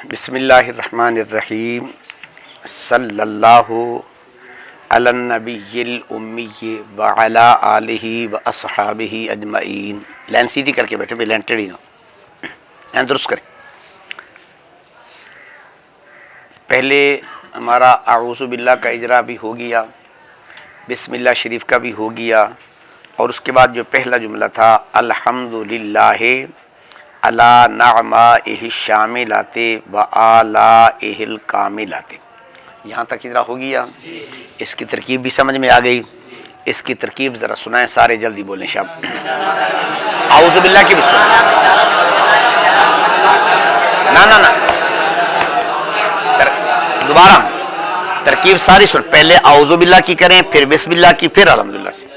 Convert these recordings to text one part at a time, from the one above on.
बिस्मिल्लाहिर्रहमानिर्रहीम सल्लल्लाहु अला नबिय्यिल उम्मी व अला आलिहि व अस्हाबिहि अजमईन। लाइन सीधी करके बैठे, भी लाइन टेढ़ी ना, लाइन दुरुस्त करें। पहले हमारा आऊज़ु बिल्लाह का इजरा भी हो गया, बिस्मिल्लाह शरीफ का भी हो गया, और उसके बाद जो पहला जुमला था अल्हम्दुलिल्लाहि अला नअमाइहि शामिलाते व आलाइहिल कामिलाते, यहाँ तक इजरा हो गया। इसकी तरकीब भी समझ में आ गई। इसकी तरकीब ज़रा सुनाएं, सारे जल्दी बोलें। शाब आऊज़ु बिल्लाह की भी सुनाएं। ना ना ना, दोबारा तरकीब सारी सुन। पहले आऊज़ु बिल्लाह की करें, फिर बिस्मिल्लाह की, फिर अल्हम्दुलिल्लाह से।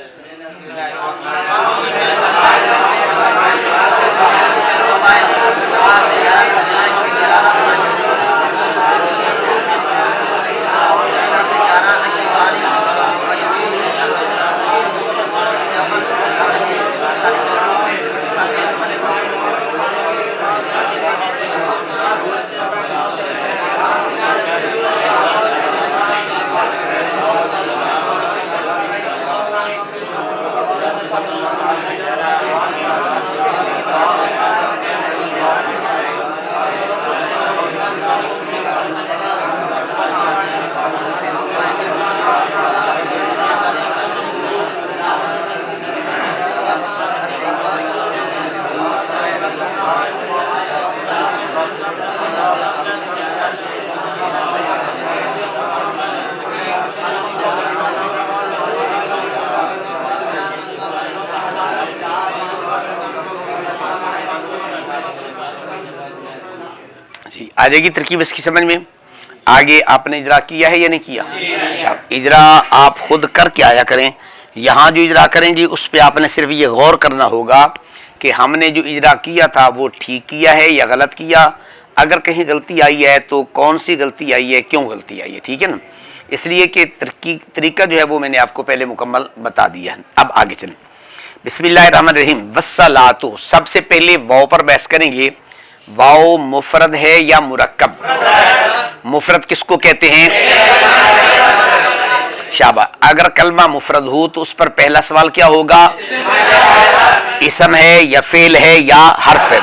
आ जाएगी तरकीब इसकी समझ में। आगे आपने इजरा किया है या नहीं किया? इजरा आप खुद करके आया करें। यहाँ जो इजरा करेंगे उस पर आपने सिर्फ ये गौर करना होगा कि हमने जो इजरा किया था वो ठीक किया है या गलत किया। अगर कहीं गलती आई है तो कौन सी गलती आई है, क्यों गलती आई है, ठीक है ना। इसलिए कि तरीका जो है वो मैंने आपको पहले मुकम्मल बता दिया है। अब आगे चलें। बिस्मिल्लाहिर्रहमानिर्रहीम। वस्सलातु, सबसे पहले वाव पर बहस करेंगे। वाव मुफरद है या मुरक्कब? मुफरद किसको कहते हैं? शाबा। अगर कलमा मुफरद हो तो उस पर पहला सवाल क्या होगा? इसम है या फेल है या हर्फ है।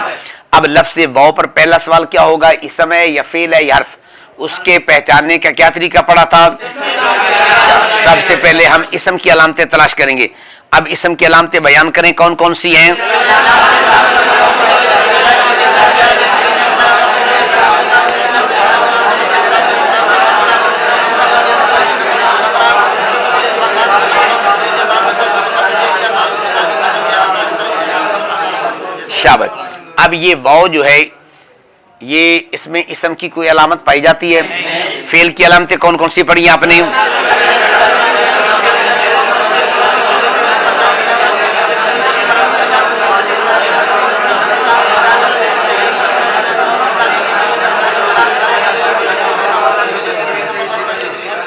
अब लफ्ज़ वाव पर पहला सवाल क्या होगा? इसम है या फेल है या हर्फ। उसके पहचानने का क्या तरीका पड़ा था? सबसे पहले हम इसम की अलामतें तलाश करेंगे। अब इसम की अलामतें बयान करें, कौन कौन सी हैं? शाबाश। अब ये वाव जो है ये इसमें इसम की कोई अलामत पाई जाती है? फेल की अलामतें कौन कौन सी पढ़ी आपने?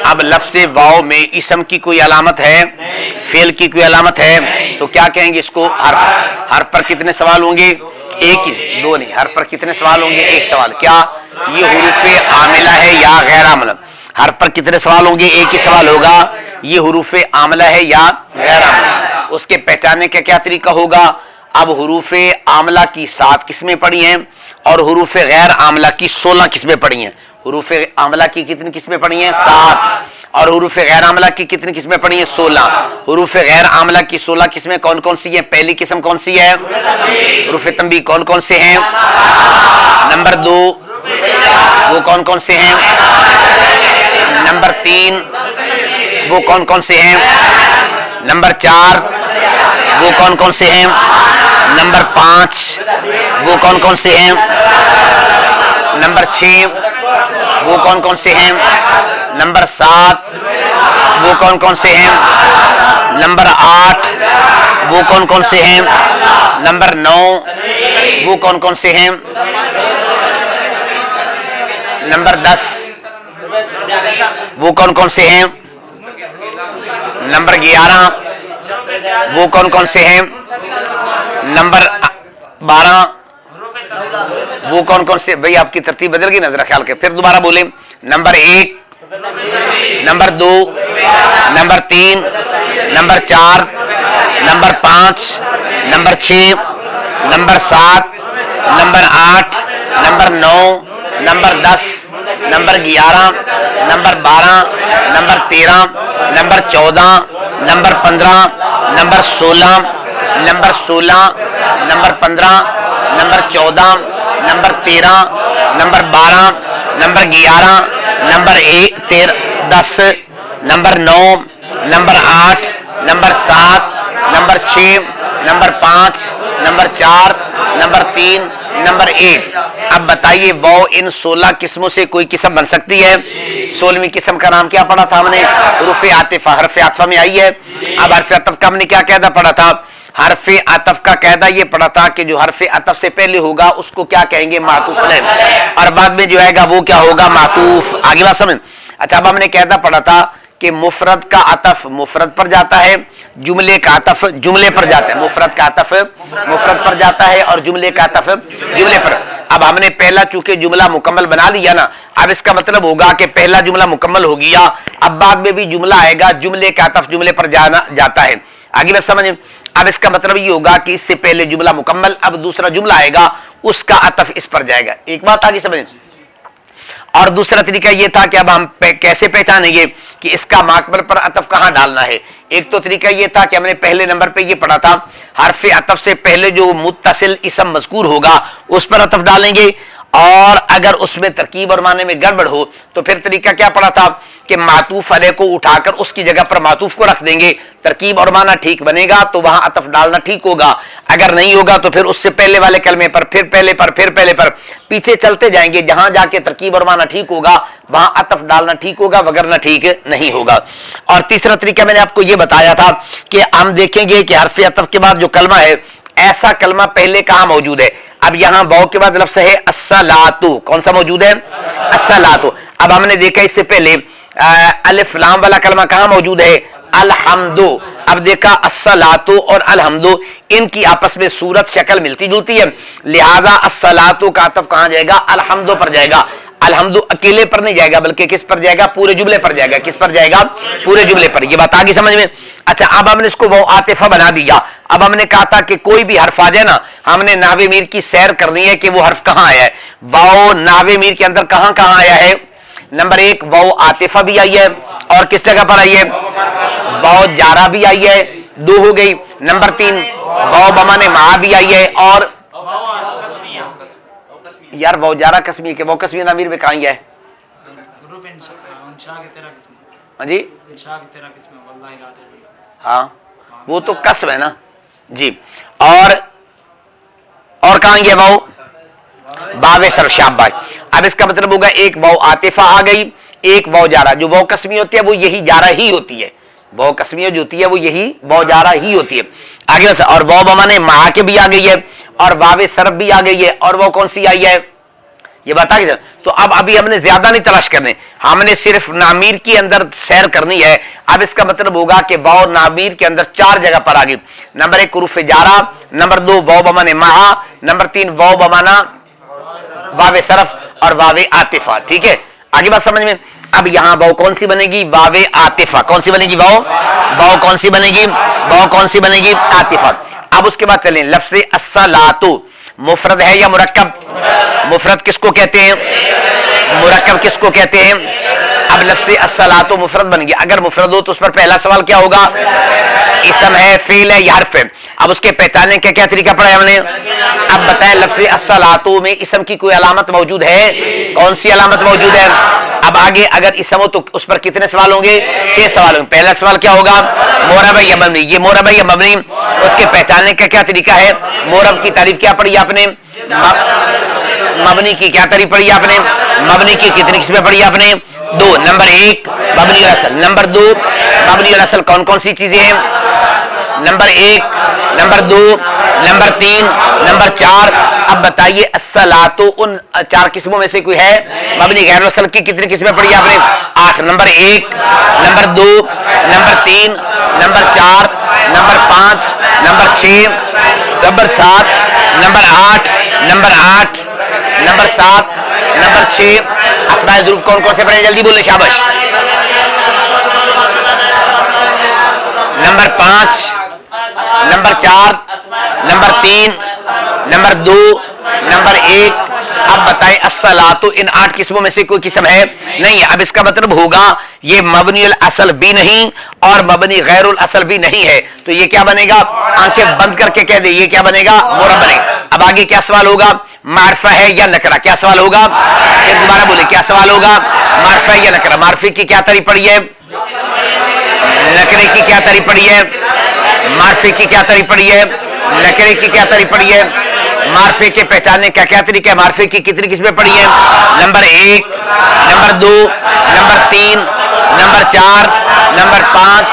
अब लफ्ज़ वाव में इसम की कोई अलामत है? फेल की कोई अलामत है? तो क्या कहेंगे इसको? हर्फ। हर्फ पर कितने सवाल होंगे? एक ही, दो नहीं। हर्फ पर कितने सवाल होंगे? एक सवाल। क्या ये हुरूफ़े आमिला है या गैर आमिला? हर्फ पर कितने सवाल होंगे? एक ही सवाल होगा, ये हुरूफ़े आमिला है या गैर आमिला। उसके पहचानने का क्या तरीका होगा? अब हुरूफ़े आमिला की 7 किस्में पढ़ी हैं और हुरूफ़े गैर आमिला की 16 किस्में पढ़ी हैं। हुरूफ़े आमिला की कितनी किस्में पढ़ी हैं? 7। और हुरूफ़े गैर आमिला की कितनी किस्में पढ़ी हैं? 16। हुरूफ़े गैर आमिला की 16 किस्में कौन कौन सी हैं? पहली किस्म कौन सी है? हुरूफ़े तंबीह। कौन कौन से हैं? नंबर 2 वो कौन कौन से हैं? नंबर 3 वो कौन कौन से हैं? नंबर 4 वो कौन कौन से हैं? नंबर 5 वो कौन कौन से हैं? नंबर 6 वो कौन कौन से हैं? नंबर 7 वो कौन कौन से हैं? नंबर 8 वो कौन कौन से हैं? नंबर 9 वो कौन कौन से हैं? नंबर 10 वो कौन कौन से हैं? नंबर 11 वो कौन कौन से हैं? नंबर 12 वो कौन कौन से? भाई आपकी तरतीब बदल गई ना, जरा ख्याल कर। फिर दोबारा बोले, number 1, number 2, number 3, number 4, number 5, number 6, number 7, number 8, number 9, number 10, number 11, number 12, number 13, number 14, number 15, number 16, number 16, number 15, number 14, number 13, number 12, number 11, number 1, 10, number 9, number 8, number 7, number 6, number 5, number 4, number 3, number 1। अब बताइए वाव इन 16 किस्मों से कोई किस्म बन सकती है? 16वीं किस्म का नाम क्या पढ़ा था हमने? हुरूफ़े आतिफ़ा, हरफ़े आतिफ़ा में आई है। अब हरफ़े आतिफ़ का हमने क्या कायदा पढ़ा था? हरफ़े आतिफ़ का कायदा ये पढ़ा था कि जो हरफ़े आतिफ़ से पहले होगा उसको क्या कहेंगे? मातूफ़ अलैह, और बाद में जो आएगा वो क्या होगा? मातूफ़। आगे बात समझ? अच्छा, अब हमने कायदा पढ़ा था कि मुफरद का आतफ मुफरद पर जाता है, जुमले का आतफ जुमले पर जाता है। मुफरद का आतफ मुफरद पर जाता है और जुमले का आतफ जुमले पर। अब हमने पहला चूंकि जुमला मुकम्मल बना लिया ना, अब इसका मतलब होगा कि पहला जुमला मुकम्मल हो गया, अब बाद में भी जुमला आएगा, जुमले का आतफ जुमले पर जाता है। आगे बात समझ? अब इसका मतलब ये होगा कि इससे पहले जुमला मुकम्मल, अब दूसरा जुमला आएगा, उसका आतफ इस पर जाएगा। एक बात आगे समझ? और दूसरा तरीका ये था कि अब हम कैसे पहचानेंगे कि इसका माकबल पर अतफ कहां डालना है। एक तो तरीका ये था कि हमने पहले नंबर पे ये पढ़ा था, हरफ अतफ से पहले जो मुत्तसिल इसम मज़कूर होगा उस पर अतफ डालेंगे, और अगर उसमें तरकीब और माने में गड़बड़ हो तो फिर तरीका क्या पड़ा था कि मातूफ अलैह को उठाकर उसकी जगह पर मातूफ को रख देंगे, तरकीब और माना ठीक बनेगा तो वहां अतफ डालना ठीक होगा, अगर नहीं होगा तो फिर उससे पहले वाले कलमे पर, फिर पहले पर, फिर पहले पर, पीछे चलते जाएंगे, जहां जाके तरकीब और माना ठीक होगा वहां अतफ डालना ठीक होगा, वगरना ठीक नहीं होगा। और तीसरा तरीका मैंने आपको यह बताया था कि हम देखेंगे कि हरफ अतफ के बाद जो कलमा है, ऐसा कलमा पहले कहां मौजूद है। अब यहां वाव के बाद लफ्ज़ है अस्सलातु, कौन सा मौजूद है? अस्सलातु। अब हमने देखा इससे पहले अलिफ लाम वाला कलमा कहां मौजूद है? अलहम्दु। अब देखा अस्सलातु और अलहम्दु, इनकी आपस में सूरत शक्ल मिलती जुलती है, लिहाजा अस्सलातु का अतफ कहां जाएगा? अलहम्दु पर जाएगा। अलहम्दु अकेले पर नहीं जाएगा बल्कि किस पर जाएगा? पूरे जुमले पर जाएगा। किस पर जाएगा? पूरे जुमले पर। ये बात आगे समझ में? अच्छा, अब हमने इसको वो आतिफा बना दिया। अब हमने कहा था कि कोई भी हर्फ आ जाए ना, हमने नावे मीर की सैर करनी है कि वो हर्फ कहां आया है। वाओ नावे मीर के अंदर कहां कहां आया है? नंबर 1 वाओ आतिफा भी आई है, और किस जगह पर आई है? वाओ जारा भी आई है, 2 हो गई। नंबर 3 वाओ बमाने मा भी आई है, और यार वाओ जारा कस्मी के वाओ कस्मी नामीर में कहां है? हाँ जी, हाँ वो तो कसम है ना जी। और कहां गया वाओ? बावे सर शाबाश। अब इसका मतलब होगा एक वाओ आतिफा आ गई, एक वाओ जारा। जो वाओ कस्मी होती है वो यही जारा ही होती है, वाओ कस्मी जो होती है वो यही वाओ जारा ही होती है। आगे और वाओ बमाने मा के भी आ गई है, और वावे सरफ भी आ गई है, और वो कौन सी आई है ये बता के। तो अब अभी हमने ज्यादा नहीं तलाश करने, हमने सिर्फ नामीर के अंदर सैर करनी है। अब इसका मतलब होगा कि वाओ नामीर के अंदर 4 जगह पर आ गई। नंबर 1 हुरूफ जारा, नंबर 2 वाओ बमाने महा, नंबर 3 वाओ बमाना वावे सरफ, और वावे आतिफा। ठीक है, आगे बात समझ में? अब यहां वाओ कौन सी बनेगी? वावे आतिफा। कौन सी बनेगी? वाओ कौन सी बनेगी? वाओ कौन सी बनेगी? आतिफा। अब उसके बाद चलें, लफ्ज़ अस्सलातु मुफरद है या मुरक्कब? मुफरद किसको कहते हैं? मुरक्कब किसको कहते हैं? अब लफ्ज़ अस्सलातु मुफरद बन गया। अगर मुफरद हो तो उस पर पहला सवाल क्या होगा? इसम है, फेल है या हर्फ है? अब उसके पहचानने का क्या तरीका पढ़ा हमने? अब बताएं, लफ्ज़ अस्सलातु में इसम की कोई अलामत मौजूद है? कौन सी अलामत मौजूद है? अब आगे अगर इसम हो तो उस पर कितने सवाल होंगे? 6 सवाल होंगे। पहला सवाल क्या होगा? मोरब या मबनी। ये मोरब या मबनी, उसके पहचानने का क्या तरीका है? मोरब की तारीफ क्या पढ़ी आपने? मबनी की क्या तारीफ पढ़ी आपने? मबनी की कितनी किस्में पढ़ी आपने? 2। नंबर 1 मबनी और असल, नंबर 2 मबनी और असल कौन कौन सी चीजें हैं? Number 1, number 2, number 3, number 4। अब बताइए अस्सलातु उन 4 किस्मों में से कोई है? मबनी गैर असल की कितनी किस्में पढ़ी आपने? 8। Number 1, number 2, number 3, number 4, number 5, number 6, number 7, number 8, number 8, number 7, number 6। अस्माए ज़ुरूफ कौन कौन से पढ़े, जल्दी बोले, शाबाश। Number 5, number 4, number 3, number 2, number 1। अब बताएं अस्सलातु इन 8 किस्मों में से कोई किस्म है? नहीं है। अब इसका मतलब होगा ये मबनीउल असल भी नहीं और मबनी गैरुल असल भी नहीं है, तो ये क्या बनेगा? आंखें बंद करके कह दे, ये क्या बनेगा? मुरब बनेगा। अब आगे क्या सवाल होगा? मारफा है या नकरा? क्या सवाल होगा? फिर दोबारा बोले, क्या सवाल होगा? मारफा है या नकरा? मारफे की क्या तारीफ पड़ी है? नकरे की क्या तारीफ पड़ी है? मारफे की क्या तारीफ पड़ी है? नकरे की क्या तारीफ पड़ी है? मारफे के पहचानने का क्या तरीका है? मारफे की कितनी किस्में पड़ी है? Number 1, number 2, number 3, number 4, number 5,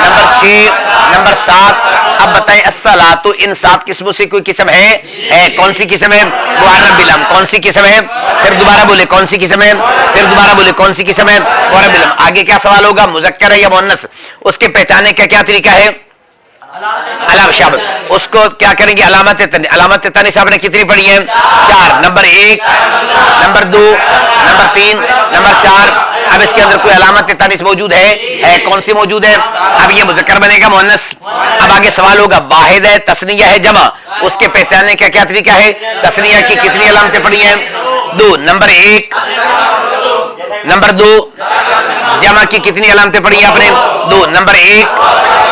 number 6, number 7। अब बताएं अस्सलातु इन 7 किस्मों से कोई किस्म है? कौन सी किस्म है? मुअर्रब बिलम। कौन सी किस्म है? फिर दोबारा बोले, कौन सी किस्म है? फिर दोबारा बोले, कौन सी किस्म है? मुअर्रब बिलम। आगे क्या सवाल होगा? मुज़क्कर है या मुअन्नस? उसके पहचानने का क्या तरीका है? अलाम शाब। उसको क्या करेंगे? अलामत तनी। अलामत तनी साहब ने कितनी पढ़ी है? 4। Number 1, number 2, number 3, number 4। अब इसके अंदर कोई अलामत तानिस मौजूद है? कौन सी मौजूद है? अब ये मुज़क्कर बनेगा मुअन्नस। अब आगे सवाल होगा वाहिद है, तस्निया है, जमा, उसके पहचानने का क्या तरीका है? तस्निया की कितनी अलामतें पढ़ी हैं? 2। Number 1, number 2। जमा की कितनी अलामतें पढ़ी हैं आपने? 2। Number 1,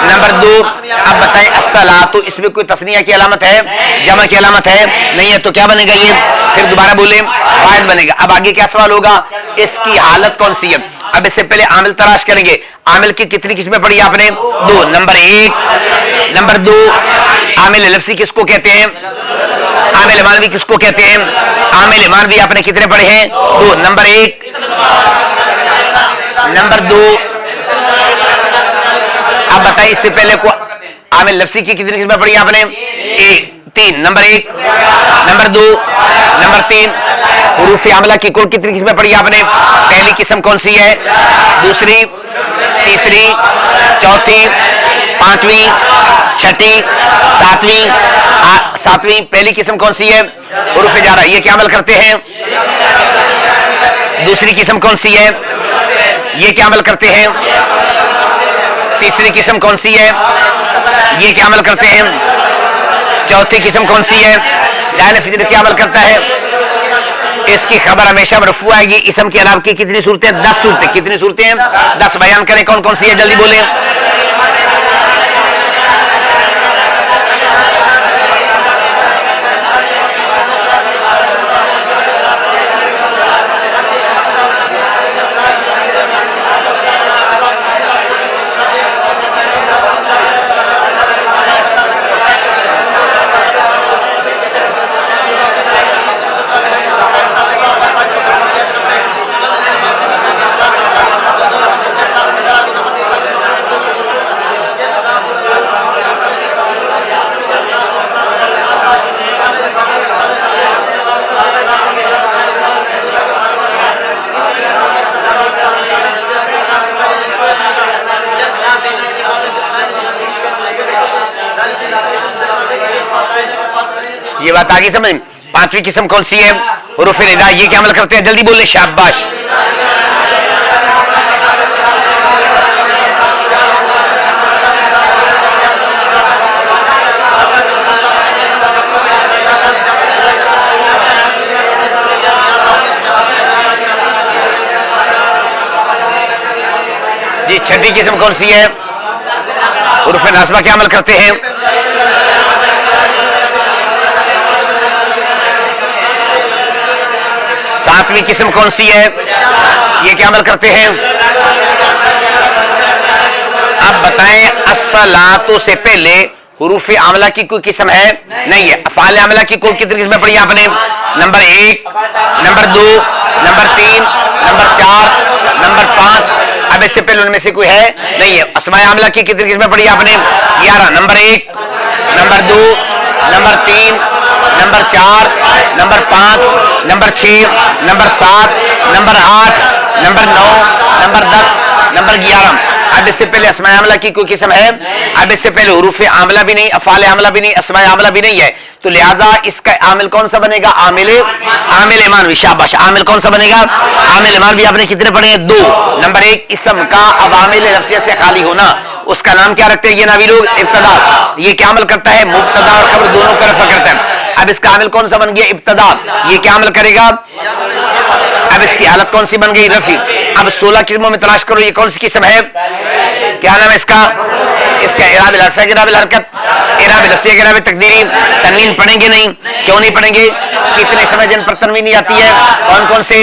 number 2। अब बताएं अस्सलातु इसमें कोई तस्निया की अलामत है? जमा की अलामत है? नहीं है, तो क्या बनेगा ये? फिर दोबारा बोले, वाहिद बनेगा। अब आगे क्या सवाल होगा? इसकी हालत कौन सी है? अब इससे पहले आमिल तलाश करेंगे। आमिल की कितनी किस्में पढ़ी आपने? 2। Number 1, number 2। आमिल लफ्ज़ी किसको कहते हैं? आमिल मानवी किसको कहते हैं? आमिल मानवी आपने कितने पढ़े हैं? 2। Number 1, number 2। अब बताइए इससे पहले को आमिल लफ्ज़ी की कितनी किस्में पढ़ी आपने? 3। Number 1, number 2, number 3। हुरूफ आमला की कुल कितनी किस्में पढ़ी आपने? पहली किस्म कौन सी है? दूसरी, तीसरी, चौथी, पांचवी, छठी, सातवीं। पहली किस्म कौन सी है? हुरूफ जारा। ये क्या अमल करते हैं? दूसरी किस्म कौन सी है? ये क्या अमल करते हैं? तीसरी किस्म कौन सी है? ये क्या अमल करते हैं? चौथी किस्म कौन सी है? लाइन फिजर क्या अमल करता है? इसकी खबर हमेशा मरफू आएगी। इसम के अलावा की कितनी सूरतें? 10 सूरतें। कितनी सूरतें हैं? 10। बयान करें कौन कौन सी है, जल्दी बोलें। ये बात आगे समझ। 5वीं किस्म कौन सी है? हुरूफ निदा। ये क्या अमल करते हैं? जल्दी बोले, शाबाश। जी 6वीं किस्म कौन सी है? हुरूफ नासबा क्या अमल करते हैं? 7वीं किस्म कौन सी है? ये क्या अमल करते हैं? अब बताएं अस्सलातु से पहले हुरूफ आमला की कोई किस्म है? नहीं है। अफ़आल आमला की कुल कितनी किस्में पढ़ी आपने? Number 1, number 2, number 3, number 4, number 5। अब इससे पहले उनमें से कोई है? नहीं है। अस्माए आमला की कितनी किस्में पढ़ी आपने? 11। Number 1, number 2, number 3, number 4, number 5, number 6, number 7, number 8, number 9, number 10, number 11। अब इससे पहले अस्माए आमला की कोई किस्म है? अब इससे पहले हुरूफ आमला भी नहीं, अफाल आमला भी नहीं, अस्माए आमला भी नहीं है, तो लिहाजा इसका आमिल कौन सा बनेगा? आमिल मानवी। शाबाश, आमिल कौन सा बनेगा? आमिल मानवी। आपने कितने पढ़े? 2। नंबर 1, इसम का अब आमिल लफ्ज़ियत से खाली होना, उसका नाम क्या रखते हैं ये नावी लोग? इब्तदा। ये क्या अमल करता है? मुब्तदा और खबर दोनों का रफा करता है। अब इसका आमिल कौन सा बन गया? इब्तदा। ये क्या अमल करेगा? अब इसकी हालत कौन सी बन गई? रफी। अब 16 किस्मों में तलाश करो, ये कौन सी किस्म है? क्या नाम है इसका? इसका इराब हरफ है, इराब हरकत, इराब लफ्ज़ी, इराब तकदीरी। तनवीन पढ़ेंगे नहीं, क्यों नहीं पढ़ेंगे? कितने समय जिन पर तनवीन नहीं आती है? कौन कौन से?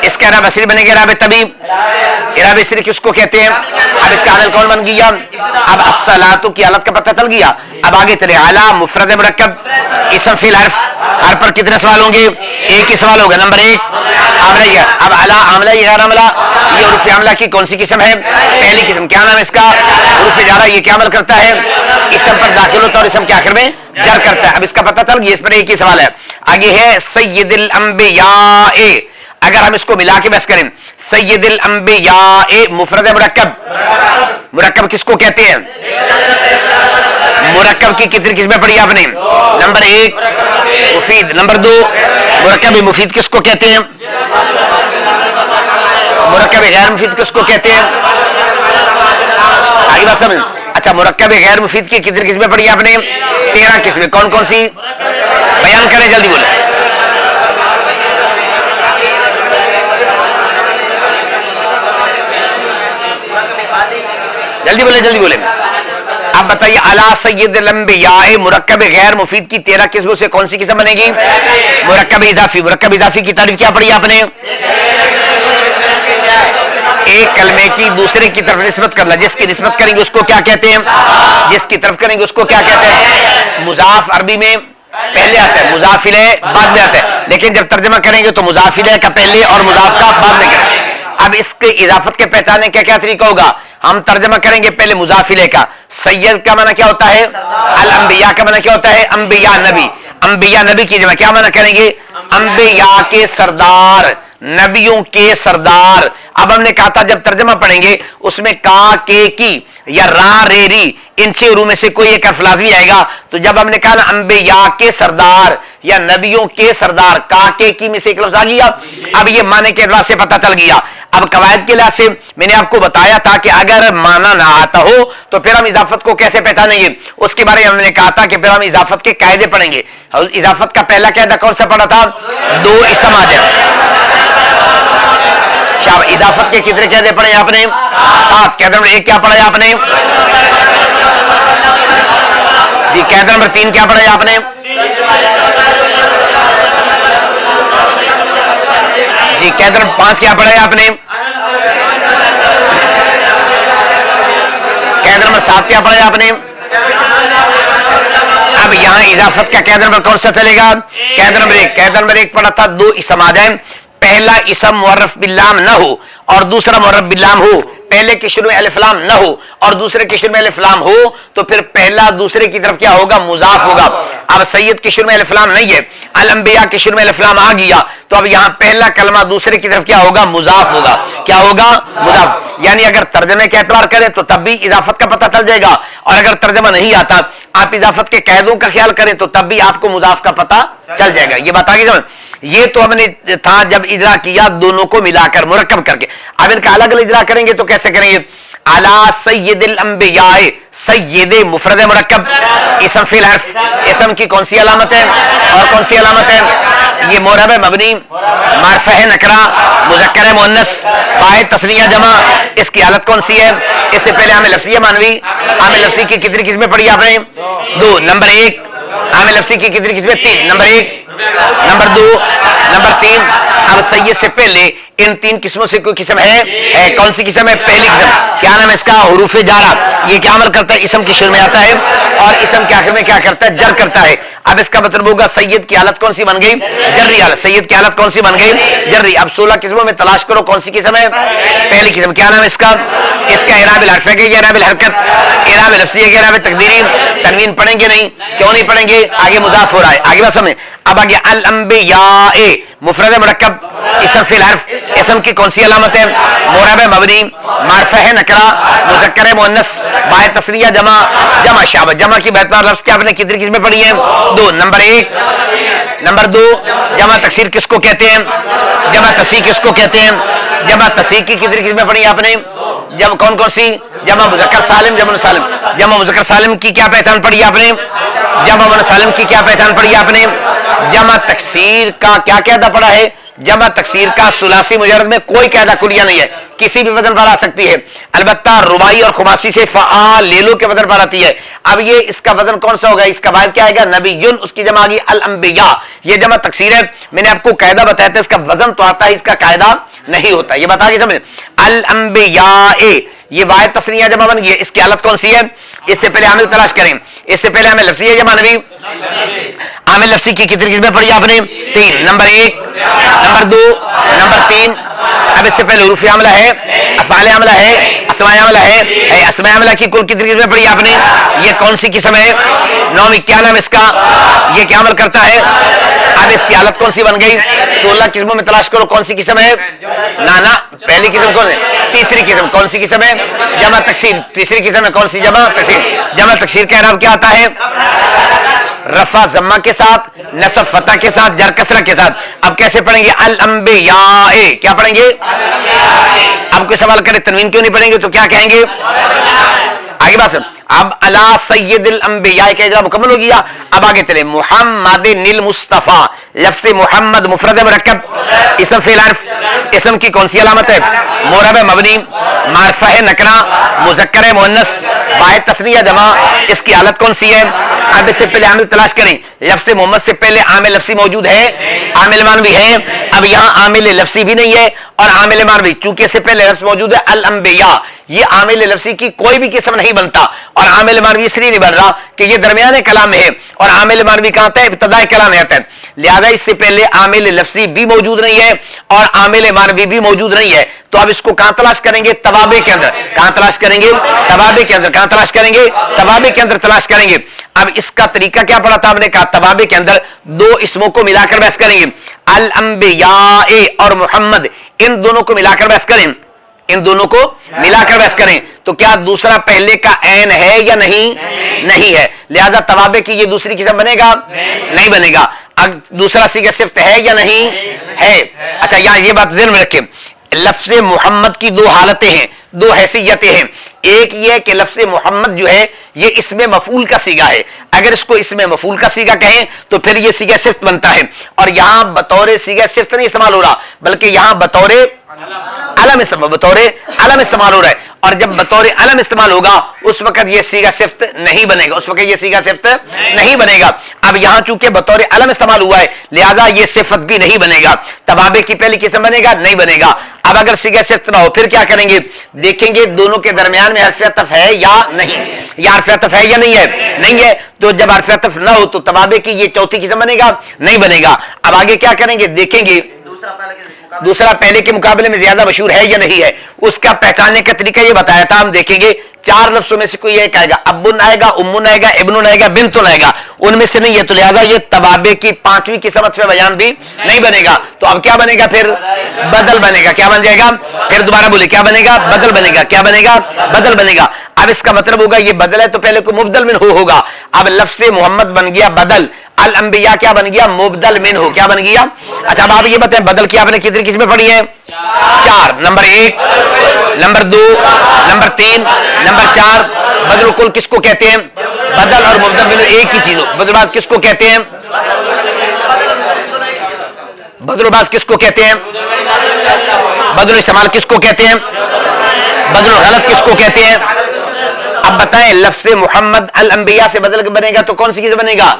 इसका इराब असली बनेगा इराब तबी। इराब इसरी किसको कहते हैं? अब इसका आमिल कौन बन गया? अब अस्सलातु की हालत का पता चल गया। अब आगे चले, अला मुफरद मुरक्कब इसम फिल हर्फ, हर पर कितने सवाल होंगे? एक ही सवाल होगा। नंबर 1 आमला। अब अला आमला, ये गैर आमला, ये उर्फ आमला की कौन सी किस्म है? पहली किस्म। क्या नाम है इसका? उर्फ जारा। ये क्या अमल करता है? इसम पर दाखिल होता है और इसम के आखिर में जर करता है। अब इसका पता चल गया, इस पर एक ही सवाल है। आगे है सय्यदुल अंबिया। अगर हम इसको मिला के बस करें, सय्यदुल अंबिया मुफरद मुरक्कब। मुरक्कब किसको कहते हैं? मुरक्कब की कितनी किस्में पढ़ी आपने? नंबर 1 मुफीद। नंबर 2 मुरक्कब मुफीद किसको कहते हैं? मुरक्कब गैर मुफीद किसको कहते हैं? आगे बात समझ। अच्छा, मुरक्कब गैर मुफीद की कितनी किस्में पढ़ी आपने? 13 किस्में। कौन कौन सी? बयान करें, जल्दी बोले। जल्दी बोले, जल्दी बोले। अब बताइए, अला सय्यदुल अंबिया मुरक्कब गैर मुफीद की 13 किस्मों से कौन सी किस्म बनेगी? मुरक्कब इजाफी। मुरक्कब इजाफी की तारीफ क्या पढ़ी आपने? एक कलमे की दूसरे की तरफ निस्बत करना। जिसकी निस्बत करेंगे उसको क्या कहते हैं? जिसकी तरफ करेंगे उसको क्या कहते हैं? मुजाफ अरबी में पहले आता है, मुजाफिले बाद में आता है, लेकिन जब तर्जमा करेंगे तो मुजाफिले का पहले और मुजाफ का बाद में करेंगे। अब इसके इजाफत के पहचानने का क्या तरीका होगा? हम तर्जमा करेंगे पहले मुजाफिले का। सैयद का माना क्या होता है? अल अंबिया का माना क्या होता है? अंबिया नबी। अंबिया नबी की जमा क्या माना करेंगे? अंबिया के सरदार, नबियों के सरदार। अब हमने कहा था जब तर्जमा पढ़ेंगे उसमें का, के, की या रा, रे, री, इन 6 रू में से कोई एक हर्फ लाज़मी आएगा। तो जब हमने कहा ना अंबिया के सरदार या नबियों के सरदार, का, के, की में से एक लफ्ज आ गया। अब ये माने के एतबार से पता चल गया। अब कवायद के लिहाज से मैंने आपको बताया था कि अगर माना ना आता हो तो फिर हम इजाफत को कैसे पहचानेंगे, उसके बारे में हमने कहा था कि फिर हम इजाफत के कायदे पढ़ेंगे। इजाफत का पहला कायदा कौन सा पढ़ा था? 2 इसम आ जाए। इजाफत के कितने कायदे पढ़े आपने? 7। कायदा नंबर 1 क्या पढ़ा आपने? जी। कायदा नंबर 3 क्या पढ़ा आपने? जी। कायदा नंबर 5 क्या पढ़ा आपने? कायदा नंबर 7 क्या पढ़ा आपने? अब यहाँ इजाफत का कायदा नंबर कौन सा चलेगा? कायदा नंबर 1। कायदा नंबर 1 पढ़ा था 2 इसम आ जाए। पहला इसम मुअर्रफ बिल्लाम न हो और दूसरा मुअर्रफ बिल्लाम हो। पहले के शुरू में अलिफ लाम न हो और दूसरे के शुरू में अलिफ लाम हो तो फिर पहला दूसरे की तरफ क्या होगा? मुजाफ होगा। अब सैयद के शुरू में अलिफ लाम नहीं है, अल अंबिया के शुरू में अलिफ लाम आ गया, तो अब यहाँ पहला कलमा दूसरे की तरफ क्या होगा? मुजाफ होगा। क्या होगा? मुजाफ। यानी अगर तर्जमे के एतबार करें तो तब भी इजाफत का पता चल जाएगा, और अगर तर्जमा नहीं आता, आप इजाफत के कायदों का ख्याल करें तो तब भी आपको मुजाफ का पता चल जाएगा। ये बात आगे समझ। ये तो हमने था जब इजरा किया दोनों को मिलाकर मुरक्कब करके। अब इनका अलग अलग इजरा करेंगे तो कैसे करेंगे? अला सय्यदिल अंबिया, सय्यद मुफरद मुरक्कब इसम फिल हर्फ। इसम की कौन सी अलामत है और कौन सी अलामत है? ये मोरब है मबनी, मारफा है नकरा, मुज़क्कर है मुअन्नस, फाइल तस्निया जमा। इसकी हालत कौन सी है? इससे पहले आमिल लफ्ज़ी है मानवी। आमिल लफ्ज़ी की कितनी किस्में पढ़ी आपने? 2। नंबर 1 आमिल लफ्ज़ी की कितनी किस्में? 3। Number 1, number 2, number 3। अब सैयद से पहले इन 3 किस्मों से कोई किस्म है? कौन सी किस्म है? पहली किस्म। क्या नाम है इसका? हुरूफ जारा। ये क्या अमल करता है? इसम के शुरू में आता है और इसम के आखिर में क्या करता है? जर करता है। अब इसका मतलब होगा सैयद की हालत कौन सी बन गई? जर्री हालत। सैयद की हालत कौन सी बन गई? जर्री। अब 16 किस्मों में तलाश करो कौन सी किस्म है? पहली किस्म। क्या नाम है इसका? इसका इराबिल हरफ है, इराबिल हरकत, इराबिल लफ्ज़ी है, इराबिल तकदीरी। तनवीन पढ़ेंगे नहीं, क्यों नहीं पढ़ेंगे? आगे मुजाफ हो रहा है। आगे बात समझे। अब आगे अल अंबिया मुफरद मुरक्कब इसम फिल हर्फ, इसम की कौन सी अलामत है? मोरब मबनी, मारफा है नकरा, मुज़क्कर मुअन्नस, बाय तस्निया जमा, जमा शाबह। जमा की बेहतर लफ्ज़ क्या आपने कितनी किस्में पढ़ी हैं? दो। नंबर एक। नंबर दो, जमा तकसीर किसको कहते हैं? जमा तस्नीह किसको कहते हैं? जमा तस्नीह की कितनी किस्में पढ़ी आपने? जब कौन कौन सी? जमा मुज़क्कर सालिम, जमा सालिम। जमा मुज़क्कर सालिम की क्या पहचान पढ़ी आपने? जमा मुअन्नस सालिम की क्या पहचान पढ़ी आपने? जमा तकसीर का क्या कायदा पढ़ा है? जमा तकसीर का सुलासी मुजर्रद में कोई कायदा कुलिया नहीं है, किसी भी वजन पर आ सकती है, अलबत्ता रुबाई और खुमासी से फ़आलिलु के वजन पर आती है। अब ये इसका वजन कौन सा होगा? इसका वाहिद क्या आएगा? नबियुन, उसकी जमा आ गई अल अंबिया। ये जमा तकसीर है। मैंने आपको कायदा बताया था, इसका वजन तो आता है, इसका कायदा नहीं होता। ये बता के समझ, अल अंबिया, ये वाहिद तस्निया जमा बन गई है। इसकी हालत कौन सी है? इससे पहले आमिल तलाश करें। इससे पहले हमें लफ्ज़ी है जमा नबी। आमिल लफ्ज़ी की कितनी किस्में पढ़ी आपने? तीन। नंबर एक, नंबर दो, नंबर तीन। अब इससे पहले हुरूफ़ आमला है, अफ़आल आमला है, अस्माए आमला है। अस्माए आमला की कुल कितनी किस्में पढ़ी आपने? ये कौन सी किस्म है? नौवीं। क्या नाम इसका? ये क्या अमल करता है? अब इसकी हालत कौन सी बन गई? 16 किस्मों में तलाश करो कौन सी किस्म है? ना, पहली किस्म कौन है? तीसरी किस्म। कौन सी किस्म है? जमा तकसीर। तीसरी किस्म है कौन सी? जमा तकसीर। जमा तकसीर का इराब क्या आता है? रफा जम्मा के साथ, नसब फतह के साथ, जर कसरा के साथ। अब कैसे पढ़ेंगे? अल अंबिया, क्या पढ़ेंगे? अब कोई सवाल करे तनवीन क्यों नहीं पढ़ेंगे तो क्या कहेंगे? आगे बात। अब अला सय्यदिल अंबिया का इजरा मुकम्मल हो गया। अब आगे चले, मुहम्मदिनिल मुस्तफा, लफ्ज़ मुहम्मद मुफरद मुरक्कब इसम फिल हर्फ, इसम की कौन सी अलामत है? मोरब मबनी, मारफा है नकरा, मुज़क्कर मुअन्नस, बाय तस्निया जमा। इसकी हालत कौन सी है? अब इससे पहले आमिल तलाश करें। लफ्ज़ मोहम्मद से पहले आमिल लफ्ज़ी मौजूद है, आमिल मानवी है। अब यहाँ आमिल लफ्ज़ी भी नहीं है और आमिल मानवी, चूंकि इससे पहले लफ्ज़ मौजूद है अल अंबिया, ये आमिल लफ्ज़ी की कोई भी किस्म नहीं बनता। और आमिल मानवी इसलिए नहीं बन रहा कि ये दरमियाने कलाम में है और आमिल मानवी कहाँ आता है? इब्तिदाई कलाम में आता है। लिहाजा इससे पहले आमिल लफ्ज़ी भी मौजूद नहीं है और आमिल मानवी भी मौजूद नहीं है। तो अब इसको कहां तलाश करेंगे? तवाबे के अंदर। कहां तलाश करेंगे? तवाबे के अंदर। कहां तलाश करेंगे? तवाबे के अंदर तलाश करेंगे। अब इसका तरीका क्या पड़ा था? हमने कहा तवाबे के अंदर दो इसमों को मिलाकर बहस करेंगे, अल अंबिया और मुहम्मद, इन दोनों को मिलाकर बहस करें। इन दोनों को मिलाकर बहस करें तो क्या दूसरा पहले का ऐन है या नहीं? नहीं है। लिहाजा तवाबे की ये दूसरी किस्म बनेगा? नहीं बनेगा। अब दूसरा सीगा सिफ्त है या नहीं है? अच्छा, यहां ये बात ध्यान में रखें, लफ्ज़ मोहम्मद की दो हालतें हैं, दो हैसियतें हैं। एक ये है कि लफ्ज़ मोहम्मद जो है ये इसमें मफूल का सीगा है। अगर इसको इसमें मफूल का सीगा कहें तो फिर ये सीगा सिफ्त बनता है। और यहां बतौर सीगा सिफ्त नहीं इस्तेमाल हो रहा, बल्कि यहां बतौर अलम इस्तेमाल हो रहा है। और जब बतौर अलम इस्तेमाल होगा उस वक्त ये सीगा सिफ्त नहीं बनेगा, उस वक्त ये सीगा सिफ्त नहीं बनेगा। अब यहां चूंकि बतौर अलम इस्तेमाल हुआ है लिहाजा ये सिफत भी नहीं बनेगा। तवाबे की पहली किस्म बनेगा? नहीं बनेगा। अब अगर सीगा सिफ्त ना हो फिर क्या करेंगे? देखेंगे दोनों के दरमियान में हर्फ अतफ है या नहीं, या हर्फ अतफ है या नहीं है? नहीं है। तो जब हर्फ अतफ ना हो तो तवाबे की ये चौथी किस्म बनेगा? नहीं बनेगा। अब आगे क्या करेंगे? देखेंगे दूसरा पहले के मुकाबले में ज्यादा मशहूर है या नहीं है। उसका पहचानने का तरीका ये बताया था। हम देखेंगे चार लफ्जों में से कोई एक आएगा, अब्बुन आएगा, उम्मुन आएगा, इब्नुन आएगा, बिन्तुन आएगा, उनमें से नहीं है। तो लिहाजा ये तवाबे की पांचवी किस्म अत्फ़ बयान भी नहीं बनेगा। तो अब क्या बनेगा? फिर बदल बनेगा। क्या बन जाएगा? फिर दोबारा बोले, क्या बनेगा? बदल बनेगा। क्या बनेगा? बदल बनेगा। अब इसका मतलब होगा ये बदल है तो पहले को मुबदल मिन होगा। अब लफ्ज़ मोहम्मद बन गया बदल, अल अंबिया क्या बन गया? मुबदल मिन हो। क्या बन गया? अच्छा, अब आप ये बताएं बदल की आपने कितनी किस्में पढ़ी है? चार। नंबर एक, नंबर दो, नंबर तीन, नंबर चार। बदल कुल किसको कहते हैं? बदल और मुबदल मिन एक ही चीज हो। बदलबाज किसको कहते हैं? बदलबाज किसको कहते हैं? बदल इस्तेमाल किसको कहते हैं? बदल गलत किसको कहते हैं? अब बताएं लफ्ज़ मोहम्मद अल अंबिया से बदल के बनेगा तो कौन सी चीज बनेगा?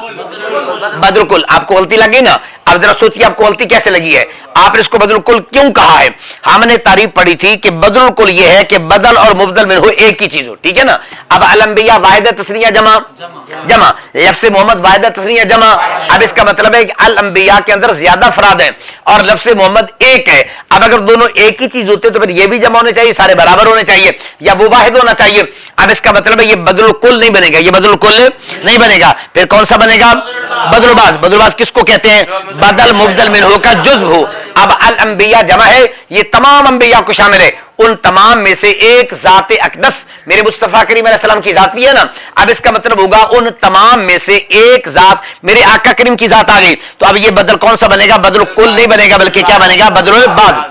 बदल कुल। आपको गलती लगी ना? अब जरा सोचिए आपको गलती कैसे लगी है। आपने इसको बदल कुल क्यों कहा है? हमने तारीफ पढ़ी थी कि बदल कुल ये है कि बदल और मुबदल में हो एक ही चीज हो, ठीक है ना। अब अल अंबिया वाहिद तस्निया जमा, जमा लफ्ज़ मोहम्मद वाहिद तस्निया जमा। अब इसका मतलब है कि अल अंबिया के अंदर ज्यादा अफराद हैं और लफ्ज़ मोहम्मद एक है। अब अगर दोनों एक ही चीज होते तो फिर ये भी जमा होने चाहिए, सारे बराबर होने चाहिए, या वो वाहिद होना चाहिए। अब इसका मतलब है ये बदल कुल नहीं बनेगा, ये बदल कुल नहीं बनेगा। फिर कौन सा बनेगा? बदल बाज। बदल बाज किसको कहते हैं? बदल मुबदल मिनहु का जुज़ हो। अब अल अंबिया जमा है, ये तमाम अंबिया को शामिल है। उन तमाम में से एक जात अक़दस मेरे मुस्तफ़ा करीम अलैहिस्सलाम की जात भी है ना। अब इसका मतलब होगा उन तमाम में से एक जात मेरे आका करीम की जात आ गई। तो अब ये बदल कौन सा बनेगा? बदल कुल नहीं बनेगा, बल्कि क्या बनेगा? बदल बाज।